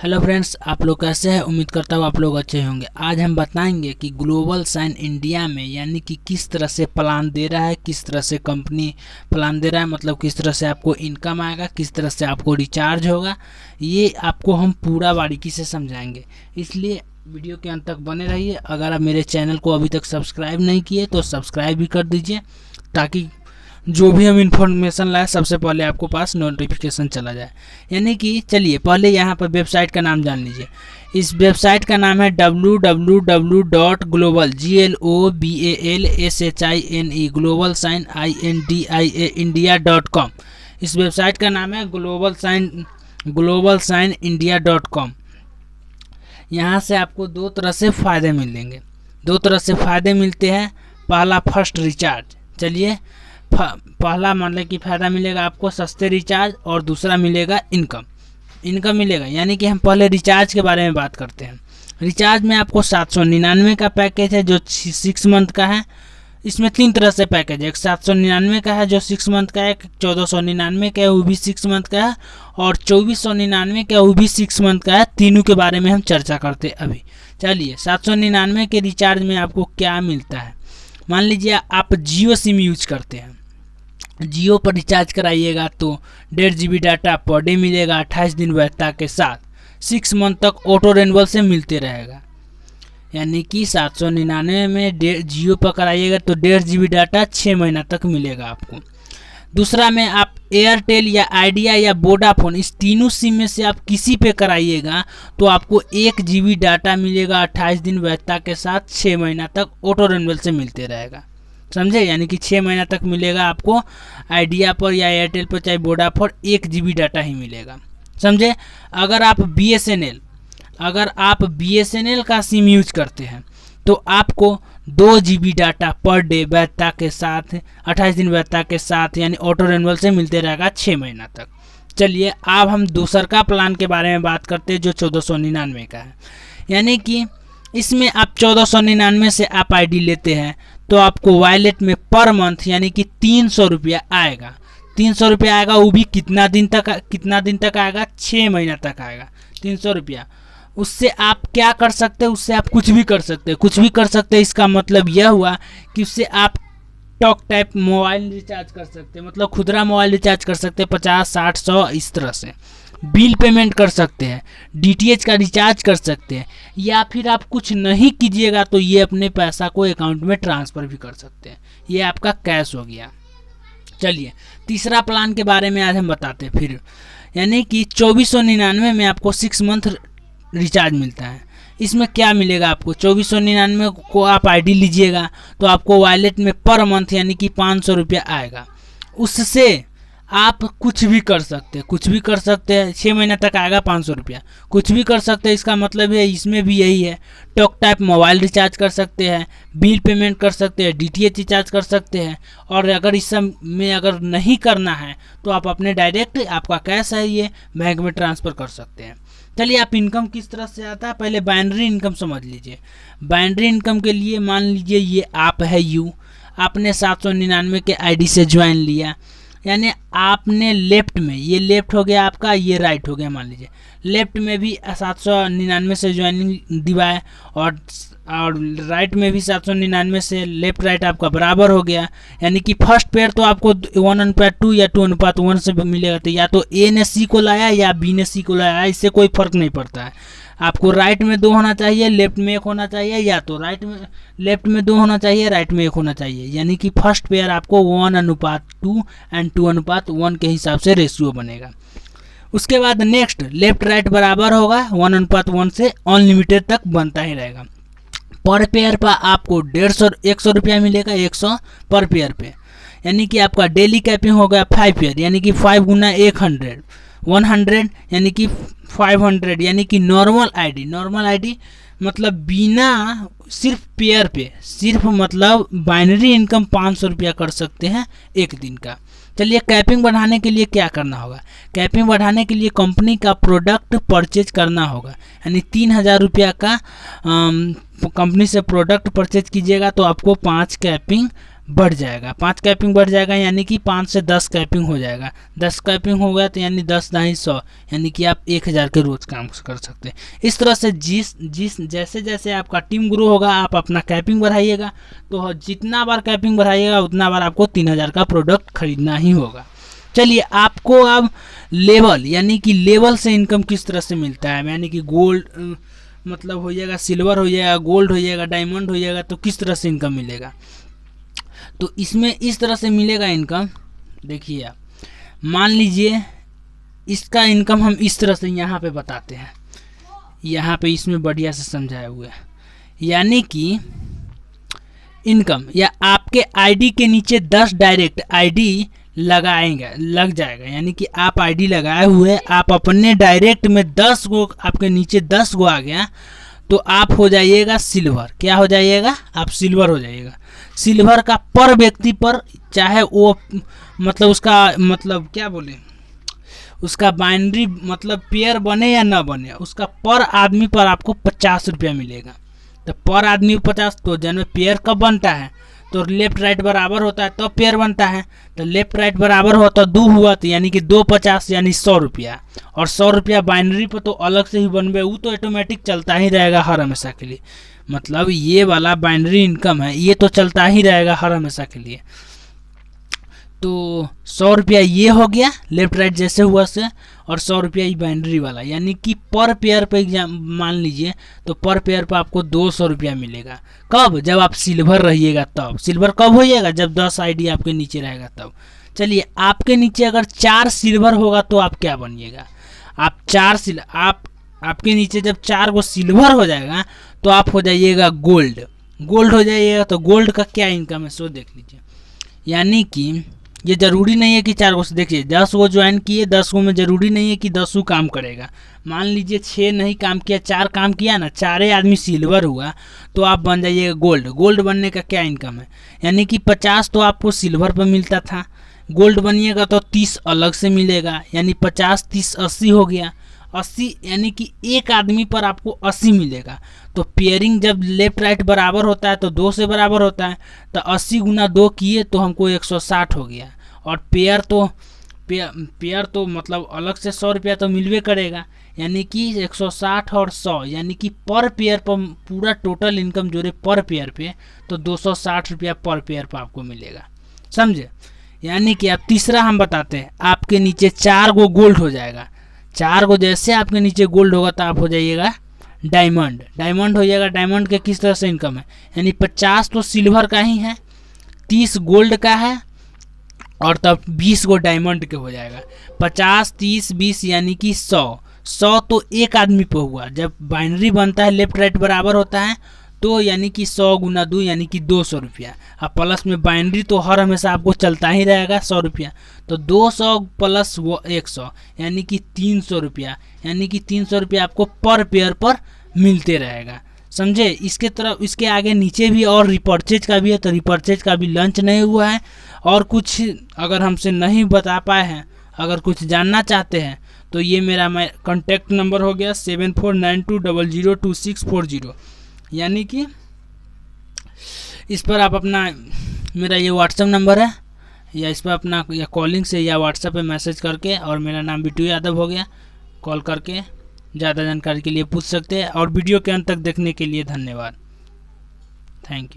Hello friends, आप लोग कैसे हैं। उम्मीद करता हूँ आप लोग अच्छे होंगे। आज हम बताएंगे कि ग्लोबल साइन इंडिया में यानी कि किस तरह से प्लान दे रहा है, किस तरह से कंपनी प्लान दे रहा है, मतलब किस तरह से आपको इनकम आएगा, किस तरह से आपको रिचार्ज होगा, ये आपको हम पूरा बारीकी से समझाएंगे। इसलिए वीडियो के अंत तक बने रहिए। अगर आप मेरे चैनल को अभी तक सब्सक्राइब नहीं किए तो सब्सक्राइब भी कर दीजिए, ताकि जो भी हम इन्फॉर्मेशन लाए सबसे पहले आपको पास नोटिफिकेशन चला जाए। यानी कि चलिए पहले यहाँ पर वेबसाइट का नाम जान लीजिए। इस वेबसाइट का नाम है www.global GLOBALSHINE global sign INDIA.com। इस वेबसाइट का नाम है ग्लोबल साइन इंडिया.com। यहाँ से आपको दो तरह से फ़ायदे मिलेंगे, दो तरह से फ़ायदे मिलते हैं। पहला फर्स्ट रिचार्ज। चलिए पहला मतलब कि फ़ायदा मिलेगा आपको सस्ते रिचार्ज, और दूसरा मिलेगा इनकम मिलेगा। यानी कि हम पहले रिचार्ज के बारे में बात करते हैं। रिचार्ज में आपको 799 का पैकेज है जो 6 मंथ का है। इसमें तीन तरह से पैकेज है, एक 799 का है जो 6 मंथ का है, 1499 का है वो भी 6 मंथ का है, और 2499 का वो भी 6 मंथ का है। तीनों के बारे में हम चर्चा करते हैं अभी। चलिए 799 के रिचार्ज में आपको क्या मिलता है। मान लीजिए आप जियो सिम यूज करते हैं, जियो पर रिचार्ज कराइएगा तो 1.5 GB डाटा पर डे मिलेगा 28 दिन वैधता के साथ। 6 मंथ तक ऑटो रेन्यूअल से मिलते रहेगा। यानी कि 799 में जियो पर कराइएगा तो 1.5 GB डाटा 6 महीना तक मिलेगा आपको। दूसरा में आप एयरटेल या आइडिया या वोडाफोन, इस तीनों सिम में से आप किसी पे कराइएगा तो आपको 1 GB डाटा मिलेगा 28 दिन वैधता के साथ। 6 महीना तक ऑटो रेन्यूअल से मिलते रहेगा, समझे। यानी कि 6 महीना तक मिलेगा आपको आइडिया पर या एयरटेल पर चाहे वोडाफोन 1 GB डाटा ही मिलेगा, समझे। अगर आप BSNL का सिम यूज करते हैं तो आपको 2 GB डाटा पर डे वैधता के साथ 28 दिन वैधता के साथ, यानी ऑटो रेन्यूअल से मिलते रहेगा 6 महीना तक। चलिए अब हम दूसरा प्लान के बारे में बात करते हैं जो 1499 का है। यानी कि इसमें आप 1499 से आप आईडी लेते हैं तो आपको वॉलेट में पर मंथ यानी कि 300 रुपया आएगा। 300 रुपया आएगा, वो भी कितना दिन तक आएगा, 6 महीना तक आएगा 300 रुपया। उससे आप क्या कर सकते हैं, उससे आप कुछ भी कर सकते हैं। इसका मतलब यह हुआ कि उससे आप टॉक टाइप मोबाइल रिचार्ज कर सकते हैं, मतलब खुदरा मोबाइल रिचार्ज कर सकते हैं 50, 60, 100 इस तरह से। बिल पेमेंट कर सकते हैं, DTH का रिचार्ज कर सकते हैं, या फिर आप कुछ नहीं कीजिएगा तो ये अपने पैसा को अकाउंट में ट्रांसफ़र भी कर सकते हैं। ये आपका कैश हो गया। चलिए तीसरा प्लान के बारे में आज हम बताते हैं फिर। यानी कि 2499 में आपको 6 मंथ रिचार्ज मिलता है। इसमें क्या मिलेगा आपको, 2499 को आप आईडी लीजिएगा तो आपको वॉलेट में पर मंथ यानी कि 500 रुपया आएगा। उससे आप कुछ भी कर सकते हैं। 6 महीना तक आएगा 500 रुपया, कुछ भी कर सकते हैं। इसका मतलब है इसमें भी यही है, टॉक टाइप मोबाइल रिचार्ज कर सकते हैं, बिल पेमेंट कर सकते हैं, DTH रिचार्ज कर सकते हैं। और अगर इस सब में अगर नहीं करना है तो आप अपने डायरेक्ट आपका कैश है ये बैंक में ट्रांसफ़र कर सकते हैं। चलिए आप इनकम किस तरह से आता है, पहले बाइनरी इनकम समझ लीजिए। बाइनरी इनकम के लिए मान लीजिए ये आप है आपने 799 के आईडी से ज्वाइन लिया, यानी आपने लेफ्ट में, ये लेफ्ट हो गया आपका, ये राइट हो गया। मान लीजिए लेफ्ट में भी 799 से ज्वाइनिंग दिवाए और राइट में भी 799 से लेफ्ट राइट आपका बराबर हो गया। यानी कि फर्स्ट पेयर तो आपको 1:2 या 2:1 से मिलेगा। तो या तो A ने C को लाया या B ने C को लाया, इससे कोई फर्क नहीं पड़ता है। आपको राइट में 2 होना चाहिए, लेफ्ट में 1 होना चाहिए, या तो लेफ्ट में 2 होना चाहिए, राइट में 1 होना चाहिए। यानी कि फर्स्ट पेयर आपको 1:2 एंड 2:1 के हिसाब से रेशियो बनेगा। उसके बाद नेक्स्ट लेफ्ट राइट बराबर होगा 1:1 से अनलिमिटेड तक बनता ही रहेगा। पर पेयर पर आपको 100 रुपया मिलेगा, 100 पर पेयर पे। यानी कि आपका डेली कैपिंग हो गया 5 पेयर, यानी कि 5 गुना 100 यानी कि 500। यानी कि नॉर्मल आईडी मतलब बिना सिर्फ पेयर पे, सिर्फ मतलब बाइनरी इनकम 500 रुपया कर सकते हैं एक दिन का। चलिए कैपिंग बढ़ाने के लिए क्या करना होगा। कैपिंग बढ़ाने के लिए कंपनी का प्रोडक्ट परचेज करना होगा। यानी 3000 रुपया का कंपनी से प्रोडक्ट परचेज कीजिएगा तो आपको 5 कैपिंग बढ़ जाएगा, 5 कैपिंग बढ़ जाएगा, यानी कि 5 से 10 कैपिंग हो जाएगा। 10 कैपिंग हो गया तो यानी 10 दाही 100, यानी कि आप 1000 के रोज काम कर सकते हैं। इस तरह से जैसे जैसे आपका टीम ग्रो होगा आप अपना कैपिंग बढ़ाइएगा, तो जितना बार कैपिंग बढ़ाइएगा उतना बार आपको 3000 का प्रोडक्ट खरीदना ही होगा। चलिए आपको अब लेवल, यानी कि लेवल से इनकम किस तरह से मिलता है, यानी कि गोल्ड मतलब हो जाएगा, सिल्वर हो जाएगा, गोल्ड हो जाएगा, डायमंड हो जाएगा, तो किस तरह से इनकम मिलेगा। तो इसमें इस तरह से मिलेगा इनकम। देखिए आप मान लीजिए इसका इनकम हम इस तरह से यहाँ पे बताते हैं, यहाँ पे इसमें बढ़िया से समझाया हुआ है। यानी कि इनकम या आपके आईडी के नीचे 10 डायरेक्ट आईडी लग जाएगा, यानी कि आप आईडी लगाए हुए आप अपने डायरेक्ट में 10 गो, आपके नीचे 10 गो आ गया तो आप हो जाइएगा सिल्वर। क्या हो जाइएगा, आप सिल्वर हो जाइएगा। सिल्वर का पर व्यक्ति पर, चाहे वो मतलब उसका मतलब क्या बोले, उसका बाइनरी मतलब पेयर बने या ना बने, उसका पर आदमी पर आपको 50 रुपया मिलेगा। तो पर आदमी 50, तो जन्म पेयर कब बनता है, तो लेफ्ट राइट बराबर होता है तो पेयर बनता है। तो लेफ्ट राइट बराबर हुआ तो 2 हुआ, तो यानी कि 2 50 यानी 100 रुपया। और 100 रुपया बाइनरी पर तो अलग से ही बनबे, वो तो ऑटोमेटिक चलता ही रहेगा हर हमेशा के लिए। मतलब ये वाला बाइनरी इनकम है, ये तो चलता ही रहेगा हर हमेशा के लिए। तो 100 रुपया ये हो गया लेफ्ट राइट जैसे हुआ से, और 100 रुपया ये बाइनरी वाला, यानी कि पर पेयर पे मान लीजिए तो पर पेयर पर आपको 200 रुपया मिलेगा। कब, जब आप सिल्वर रहिएगा तब। सिल्वर कब हो जाएगा, जब 10 आईडी आपके नीचे रहेगा तब। चलिए आपके नीचे अगर 4 सिल्वर होगा तो आप क्या बनिएगा, आप आपके नीचे जब 4 गो सिल्वर हो जाएगा तो आप हो जाइएगा गोल्ड। गोल्ड हो जाइएगा तो गोल्ड का क्या इनकम है सो देख लीजिए। यानी कि ये जरूरी नहीं है कि 4 गो से, देखिए 10 गो ज्वाइन किए, 10 गो में जरूरी नहीं है कि 10 काम करेगा। मान लीजिए 6 नहीं काम किया, 4 काम किया ना, 4 आदमी सिल्वर हुआ तो आप बन जाइएगा गोल्ड। गोल्ड बनने का क्या इनकम है, यानी कि 50 तो आपको सिल्वर पर मिलता था, गोल्ड बनिएगा तो 30 अलग से मिलेगा, यानी 50 30 80 हो गया। 80 यानी कि एक आदमी पर आपको 80 मिलेगा। तो पेयरिंग जब लेफ्ट राइट बराबर होता है तो 2 से बराबर होता है, तो 80 गुना 2 किए तो हमको 160 हो गया। और पेयर तो मतलब अलग से 100 रुपया तो मिलवे करेगा, यानी कि 160 और 100 यानी कि पर पेयर पर पूरा टोटल इनकम जोड़े पर पेयर पे तो 260 रुपया पर पेयर पर आपको मिलेगा, समझे। यानी कि अब तीसरा हम बताते हैं, आपके नीचे 4 गो गोल्ड हो जाएगा। 4 गो जैसे आपके नीचे गोल्ड होगा तो आप हो जाइएगा डायमंड। डायमंड हो जाएगा। डायमंड के किस तरह से इनकम है, यानी 50 तो सिल्वर का ही है, 30 गोल्ड का है, और तब 20 गो डायमंड के हो जाएगा। 50 30 20 यानी कि 100 तो एक आदमी पे हुआ। जब बाइनरी बनता है लेफ्ट राइट बराबर होता है तो यानी कि 100 गुना 2 यानी कि 200 रुपया। अब प्लस में बाइनरी तो हर हमेशा आपको चलता ही रहेगा 100 रुपया, तो 200 प्लस वो 100 यानी कि 300 रुपया, यानी कि 300 रुपया आपको पर पेयर पर मिलते रहेगा, समझे। इसके तरफ इसके आगे नीचे भी और रिपर्चेज का भी है, तो रिपर्चेज का भी लंच नहीं हुआ है। और कुछ अगर हमसे नहीं बता पाए हैं, अगर कुछ जानना चाहते हैं तो ये मेरा कॉन्टैक्ट नंबर हो गया 7492002640, यानी कि इस पर आप अपना, मेरा ये व्हाट्सएप नंबर है, या इस पर अपना या कॉलिंग से या व्हाट्सएप पे मैसेज करके, और मेरा नाम बिट्टू यादव हो गया, कॉल करके ज़्यादा जानकारी के लिए पूछ सकते हैं। और वीडियो के अंत तक देखने के लिए धन्यवाद, थैंक यू।